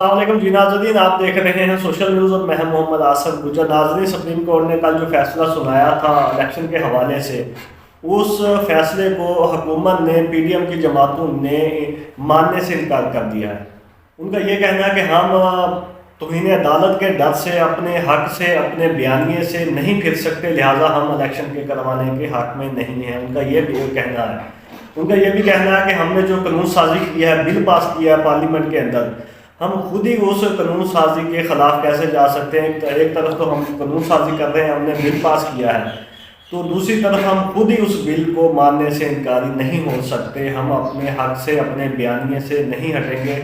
السلام علیکم جی ناظرین، آپ دیکھ رہے ہیں سوشل نیوز اور میں محمد آصف گجر۔ ناظرین، سپریم کورٹ نے کل جو فیصلہ سنایا تھا الیکشن کے حوالے سے، اس فیصلے کو حکومت نے پی ڈی ایم کی جماعتوں نے ماننے سے انکار کر دیا ہے۔ ان کا یہ کہنا ہے کہ ہم توہین عدالت کے ڈر سے اپنے حق سے اپنے بیانیے سے نہیں پھر سکتے، لہٰذا ہم الیکشن کے کروانے کے حق میں نہیں ہیں۔ ان کا یہ بھی کہنا ہے۔ ان کا یہ بھی کہنا ہے کہ ہم نے جو قانون سازی کیا ہے، بل پاس کیا ہے پارلیمنٹ کے اندر، ہم خود ہی اس قانون سازی کے خلاف کیسے جا سکتے ہیں؟ ایک طرف تو ہم قانون سازی کر رہے ہیں، ہم نے بل پاس کیا ہے، تو دوسری طرف ہم خود ہی اس بل کو ماننے سے انکاری نہیں ہو سکتے۔ ہم اپنے حق سے اپنے بیانیے سے نہیں ہٹیں گے،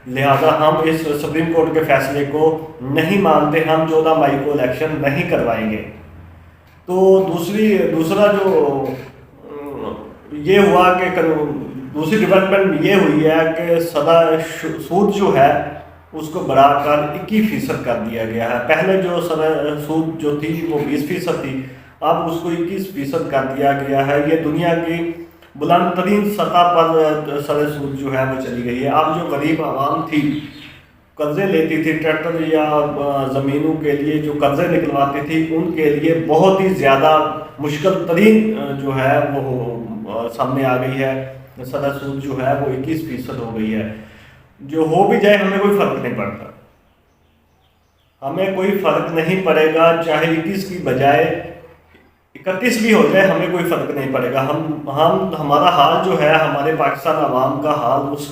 لہٰذا ہم اس سپریم کورٹ کے فیصلے کو نہیں مانتے، ہم 14 مئی کو الیکشن نہیں کروائیں گے۔ تو دوسرا جو یہ ہوا کہ دوسری ڈیولپمنٹ یہ ہوئی ہے کہ سود جو ہے اس کو بڑھا کر 21% کر دیا گیا ہے۔ پہلے جو سود جو تھی وہ 20% تھی، اب اس کو 21% کر دیا گیا ہے۔ یہ دنیا کی بلند ترین سطح پر سود جو ہے وہ چلی گئی ہے۔ اب جو غریب عوام تھی، قرضے لیتی تھی، ٹریکٹر یا زمینوں کے لیے جو قرضے نکلواتی تھی، ان کے لیے بہت ہی زیادہ مشکل ترین جو ہے وہ سامنے آ گئی ہے۔ سود جو ہے وہ 21% ہو گئی ہے۔ جو ہو بھی جائے ہمیں کوئی فرق نہیں پڑتا، ہمیں کوئی فرق نہیں پڑے گا، چاہے 21 کی بجائے 31 بھی ہو جائے، ہمیں کوئی فرق نہیں پڑے گا۔ ہمارا حال جو ہے، ہمارے پاکستان عوام کا حال اس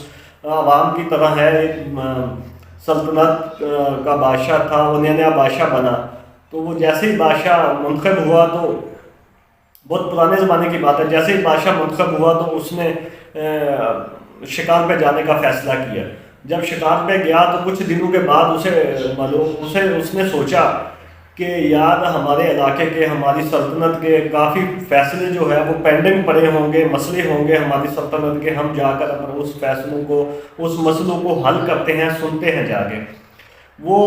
عوام کی طرح ہے۔ ایک سلطنت کا بادشاہ تھا، وہ نیا نیا بادشاہ بنا، تو وہ جیسے ہی بادشاہ منتخب ہوا، تو بہت پرانے زمانے کی بات ہے، جیسے ہی بادشاہ منتخب ہوا تو اس نے شکار پہ جانے کا فیصلہ کیا۔ جب شکار پہ گیا تو کچھ دنوں کے بعد اس نے سوچا کہ یار ہمارے علاقے کے، ہماری سلطنت کے کافی فیصلے جو ہے وہ پینڈنگ پڑے ہوں گے، مسئلے ہوں گے ہماری سلطنت کے، ہم جا کر اپنے اس فیصلوں کو، اس مسئلوں کو حل کرتے ہیں، سنتے ہیں جا کے۔ وہ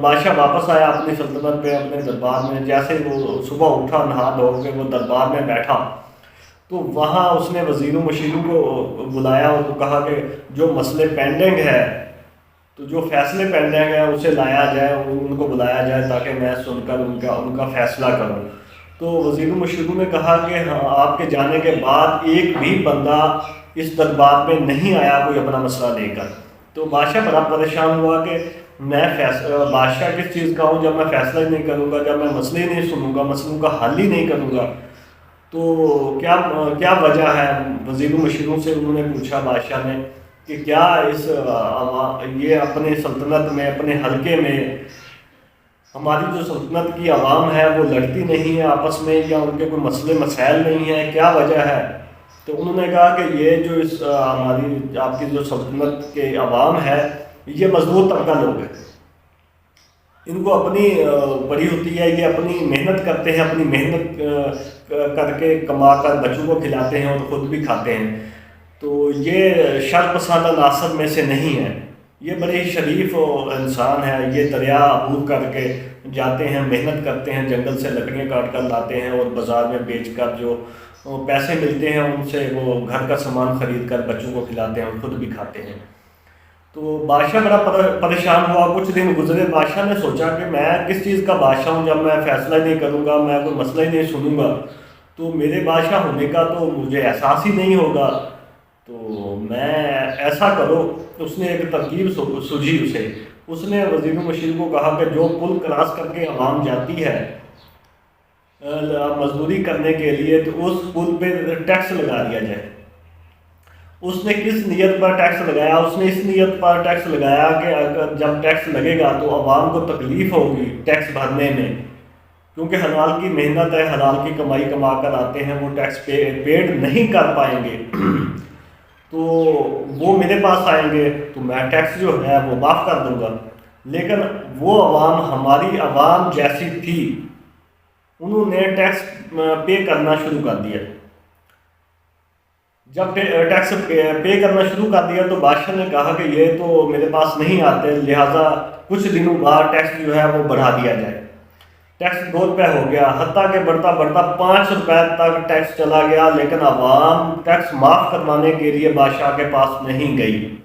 بادشاہ واپس آیا اپنی سلطنت پہ، اپنے دربار میں۔ جیسے وہ صبح اٹھا، نہا دھو کے وہ دربار میں بیٹھا، تو وہاں اس نے وزیروں مشیروں کو بلایا اور کہا کہ جو مسئلے پینڈنگ ہے، تو جو فیصلے پینڈنگ ہیں اسے لایا جائے، ان کو بلایا جائے تاکہ میں سن کر ان کا فیصلہ کروں۔ تو وزیروں مشیروں نے کہا کہ ہاں، آپ کے جانے کے بعد ایک بھی بندہ اس دربار میں نہیں آیا کوئی اپنا مسئلہ لے کر۔ تو بادشاہ بڑا پریشان ہوا کہ میں بادشاہ کس چیز کا ہوں جب میں فیصلہ ہی نہیں کروں گا، جب میں مسئلے ہی نہیں سنوں گا، مسئلوں کا حل ہی نہیں کروں گا، تو کیا وجہ ہے؟ وزیروں مشیروں سے انہوں نے پوچھا بادشاہ نے کہ کیا یہ اپنے سلطنت میں، اپنے حلقے میں ہماری جو سلطنت کی عوام ہے وہ لڑتی نہیں ہے آپس میں، یا ان کے کوئی مسئلے مسائل نہیں ہیں، کیا وجہ ہے؟ تو انہوں نے کہا کہ یہ جو ہماری آپ کی جو سلطنت کے عوام ہے، یہ مزدور طبقہ لوگ ہیں، ان کو اپنی بڑی ہوتی ہے، یہ اپنی محنت کرتے ہیں، اپنی محنت کر کے کما کر بچوں کو کھلاتے ہیں اور خود بھی کھاتے ہیں، تو یہ شر پسند عناصر میں سے نہیں ہے، یہ بڑے ہی شریف انسان ہے، یہ دریا عبور کر کے جاتے ہیں، محنت کرتے ہیں، جنگل سے لکڑیاں کاٹ کر لاتے ہیں اور بازار میں بیچ کر جو پیسے ملتے ہیں ان سے وہ گھر کا سامان خرید کر بچوں کو کھلاتے ہیں اور خود بھی کھاتے ہیں۔ تو بادشاہ بڑا پریشان ہوا۔ کچھ دن گزرے، بادشاہ نے سوچا کہ میں کس چیز کا بادشاہ ہوں جب میں فیصلہ ہی نہیں کروں گا، میں کوئی مسئلہ ہی نہیں سنوں گا، تو میرے بادشاہ ہونے کا تو مجھے احساس ہی نہیں ہوگا، تو میں ایسا کرو۔ اس نے ایک ترکیب سوجھی اسے، اس نے وزیر مشیر کو کہا کہ جو پل کراس کر کے عوام جاتی ہے مزدوری کرنے کے لیے، تو اس پل پہ ٹیکس لگا دیا جائے۔ اس نے کس نیت پر ٹیکس لگایا؟ اس نے اس نیت پر ٹیکس لگایا کہ اگر جب ٹیکس لگے گا تو عوام کو تکلیف ہوگی ٹیکس بھرنے میں، کیونکہ حلال کی محنت ہے، حلال کی کمائی کما کر آتے ہیں، وہ ٹیکس پیڈ نہیں کر پائیں گے، تو وہ میرے پاس آئیں گے تو میں ٹیکس جو ہے وہ معاف کر دوں گا۔ لیکن وہ عوام ہماری عوام جیسی تھی، انہوں نے ٹیکس پے کرنا شروع کر دیا۔ جب ٹیکس پے کرنا شروع کر دیا تو بادشاہ نے کہا کہ یہ تو میرے پاس نہیں آتے، لہٰذا کچھ دنوں بعد ٹیکس جو ہے وہ بڑھا دیا جائے۔ ٹیکس 2 روپے ہو گیا، حتیٰ کہ بڑھتا بڑھتا 5 روپے تک ٹیکس چلا گیا، لیکن عوام ٹیکس معاف کروانے کے لیے بادشاہ کے پاس نہیں گئی۔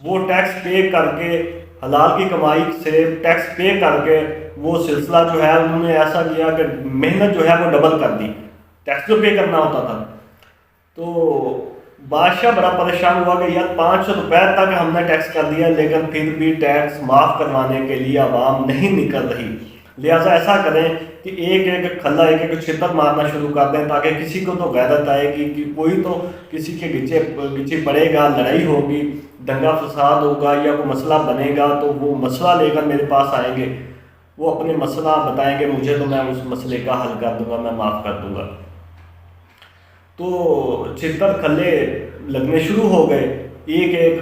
وہ ٹیکس پے کر کے، حلال کی کمائی سے ٹیکس پے کر کے وہ سلسلہ جو ہے انہوں نے ایسا کیا کہ محنت جو ہے وہ ڈبل کر دی، ٹیکس جو پے کرنا ہوتا تھا۔ تو بادشاہ بڑا پریشان ہوا کہ یار 500 روپے تک ہم نے ٹیکس کر دیا، لیکن پھر بھی ٹیکس معاف کروانے کے لیے عوام نہیں نکل رہی، لہٰذا ایسا کریں کہ ایک ایک کھلا، ایک ایک چھتر مارنا شروع کر دیں، تاکہ کسی کو تو غیرت آئے گی کہ کوئی تو کسی کے پیچھے پڑے گا، لڑائی ہوگی، دنگا فساد ہوگا یا کوئی مسئلہ بنے گا تو وہ مسئلہ لے کر میرے پاس آئیں گے، وہ اپنے مسئلہ بتائیں گے مجھے، تو میں اس مسئلے کا حل کر دوں گا، میں معاف کر دوں گا۔ تو چھتر کھلے لگنے شروع ہو گئے، ایک ایک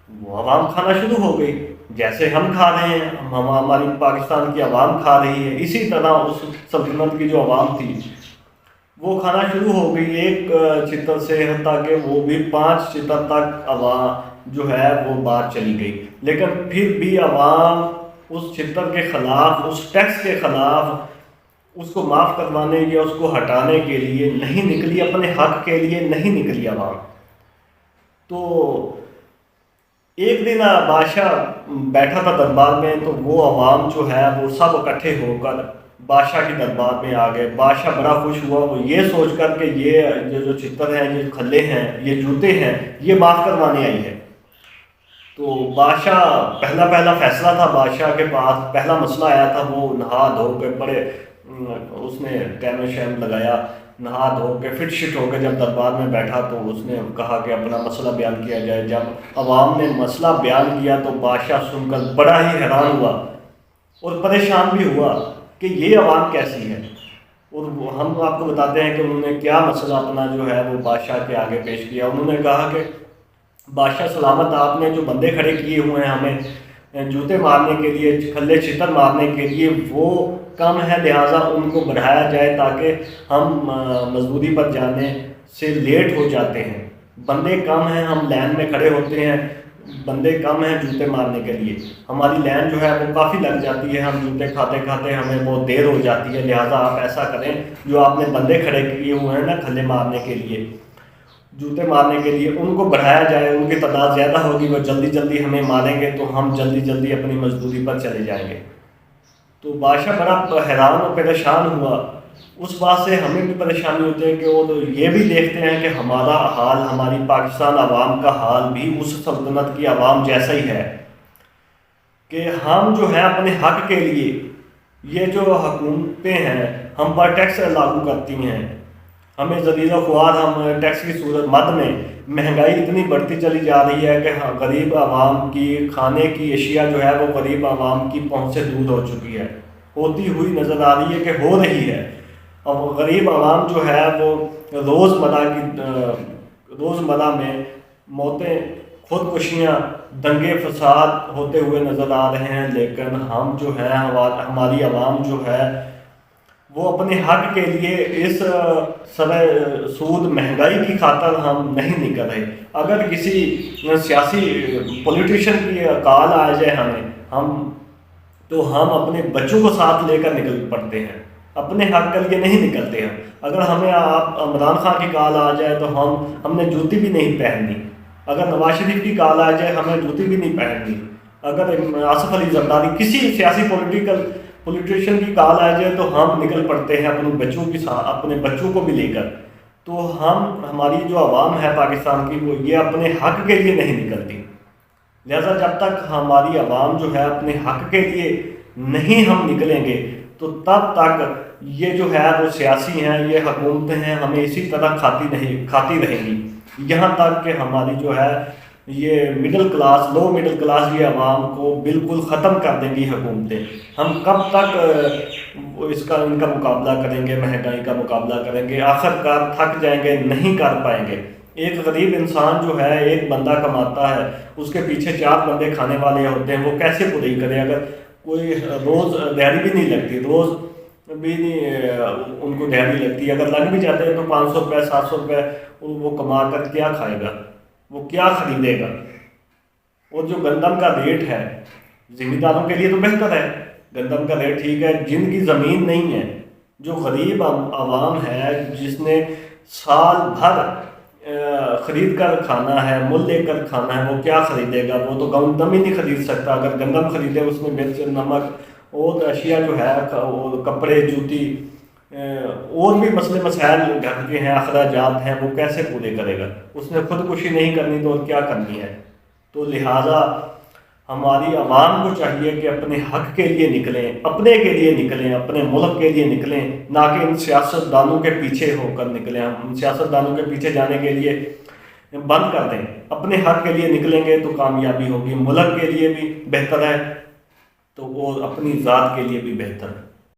وہ عوام کھانا شروع ہو گئی، جیسے ہم کھا رہے ہیں، ہماری پاکستان کی عوام کھا رہی ہے، اسی طرح اس سلطنت کی جو عوام تھی وہ کھانا شروع ہو گئی ایک چھتر سے، حتیٰ کہ وہ بھی 5 چھتر تک عوام جو ہے وہ بات چلی گئی، لیکن پھر بھی عوام اس چھتر کے خلاف، اس ٹیکس کے خلاف، اس کو معاف کروانے یا اس کو ہٹانے کے لیے نہیں نکلی، اپنے حق کے لیے نہیں نکلی عوام۔ تو ایک دن بادشاہ بیٹھا تھا دربار میں، تو وہ عوام جو ہے وہ سب اکٹھے ہو کر بادشاہ کی دربار میں آ گئے۔ بادشاہ بڑا خوش ہوا، وہ یہ سوچ کر کہ یہ جو چھتر ہیں، یہ کھلے ہیں، یہ جوتے ہیں، یہ معاف کروانے آئی ہے۔ تو بادشاہ پہلا فیصلہ تھا بادشاہ کے پاس، پہلا مسئلہ آیا تھا، وہ نہا دھو کے بڑے اس نے ٹیم شیم لگایا، نہا دھو کے فٹ شٹ ہو کے جب دربار میں بیٹھا تو اس نے کہا کہ اپنا مسئلہ بیان کیا جائے۔ جب عوام نے مسئلہ بیان کیا تو بادشاہ سن کر بڑا ہی حیران ہوا اور پریشان بھی ہوا کہ یہ عوام کیسی ہے، اور ہم آپ کو بتاتے ہیں کہ انہوں نے کیا مسئلہ اپنا جو ہے وہ بادشاہ کے آگے پیش کیا۔ انہوں نے کہا کہ بادشاہ سلامت، آپ نے جو بندے کھڑے کیے ہوئے ہیں ہمیں جوتے مارنے کے لیے، کھلے چھتر مارنے کے لیے، وہ کم ہے، لہٰذا ان کو بڑھایا جائے تاکہ ہم مزدوری پر جانے سے لیٹ ہو جاتے ہیں، بندے کم ہیں، ہم لائن میں کھڑے ہوتے ہیں، بندے کم ہیں جوتے مارنے کے لیے، ہماری لائن جو ہے وہ کافی لگ جاتی ہے، ہم جوتے کھاتے کھاتے ہمیں بہت دیر ہو جاتی ہے، لہٰذا آپ ایسا کریں، جو آپ نے بندے کھڑے کیے ہوئے ہیں نا کھلے مارنے کے لیے، جوتے مارنے کے لیے، ان کو بڑھایا جائے، ان کی تعداد زیادہ ہوگی، وہ جلدی جلدی ہمیں ماریں گے تو ہم جلدی جلدی اپنی مزدوری پر چلے جائیں گے۔ تو بادشاہ بڑا حیران اور پریشان ہوا۔ اس بات سے ہمیں بھی پریشانی ہوتی ہے کہ وہ یہ بھی دیکھتے ہیں کہ ہمارا حال، ہماری پاکستان عوام کا حال بھی اس سلطنت کی عوام جیسا ہی ہے، کہ ہم جو ہیں اپنے حق کے لیے، یہ جو حکومتیں ہیں ہم پر ٹیکس لاگو کرتی ہیں، ہمیں ذلیل و خوار، ہم ٹیکس کی صورت مد میں مہنگائی اتنی بڑھتی چلی جا رہی ہے کہ غریب عوام کی کھانے کی اشیاء جو ہے وہ غریب عوام کی پہنچ سے دور ہو چکی ہے، ہوتی ہوئی نظر آ رہی ہے کہ ہو رہی ہے۔ اب غریب عوام جو ہے وہ روزمرہ میں موتیں، خودکشیاں، دنگے فساد ہوتے ہوئے نظر آ رہے ہیں، لیکن ہم جو ہے، ہماری عوام جو ہے وہ اپنے حق کے لیے اس سود مہنگائی کی خاطر ہم نہیں نکل رہے۔ اگر کسی سیاسی پولیٹیشین کی کال آ جائے تو ہم اپنے بچوں کو ساتھ لے کر نکل پڑتے ہیں، اپنے حق کے لیے نہیں نکلتے ہیں۔ اگر ہمیں عمران خان کی کال آ جائے تو ہم نے جوتی بھی نہیں پہننی، اگر نواز شریف کی کال آ جائے ہمیں جوتی بھی نہیں پہننی، اگر آصف علی زرداری کسی سیاسی پولیٹیشین کی کال آ جائے تو ہم نکل پڑتے ہیں اپنے بچوں کے ساتھ، اپنے بچوں کو بھی لے کر۔ تو ہماری جو عوام ہے پاکستان کی، وہ یہ اپنے حق کے لیے نہیں نکلتی، لہذا جب تک ہماری عوام جو ہے اپنے حق کے لیے نہیں ہم نکلیں گے تو تب تک یہ جو ہے وہ سیاسی ہیں، یہ حکومتیں ہیں، ہمیں اسی طرح کھاتی رہیں گی، یہاں تک کہ ہماری جو ہے یہ مڈل کلاس، لو مڈل کلاس، یہ عوام کو بالکل ختم کر دیں گی حکومتیں۔ ہم کب تک ان کا مقابلہ کریں گے، مہنگائی کا مقابلہ کریں گے؟ آخر کار تھک جائیں گے، نہیں کر پائیں گے۔ ایک غریب انسان جو ہے، ایک بندہ کماتا ہے، اس کے پیچھے 4 بندے کھانے والے ہوتے ہیں، وہ کیسے پوری کرے؟ اگر کوئی روز دیہڑی بھی نہیں لگتی، روز بھی نہیں ان کو دیہڑی لگتی، اگر لگ بھی جاتے ہیں تو 500 روپے 700 روپے وہ کما کر کیا کھائے گا، وہ کیا خریدے گا؟ اور جو گندم کا ریٹ ہے، زمینداروں کے لیے تو بہتر ہے، گندم کا ریٹ ٹھیک ہے، جن کی زمین نہیں ہے، جو غریب عوام ہے، جس نے سال بھر خرید کر کھانا ہے، مول لے کر کھانا ہے، وہ کیا خریدے گا؟ وہ تو گندم ہی نہیں خرید سکتا۔ اگر گندم خریدے اس میں مرچ، نمک اور اشیاء جو ہے، وہ کپڑے، جوتی، اور بھی مسئلے مسائل گھر کے ہیں، اخراجات ہیں، وہ کیسے پورے کرے گا؟ اس نے خودکشی نہیں کرنی تو اور کیا کرنی ہے؟ تو لہٰذا ہماری عوام کو چاہیے کہ اپنے حق کے لیے نکلیں، اپنے کے لیے نکلیں، اپنے ملک کے لیے نکلیں، نہ کہ ان سیاست دانوں کے پیچھے ہو کر نکلیں۔ ہم سیاست دانوں کے پیچھے جانے کے لیے بند کر دیں، اپنے حق کے لیے نکلیں گے تو کامیابی ہوگی، ملک کے لیے بھی بہتر ہے تو وہ اپنی ذات کے لیے بھی بہتر ہے۔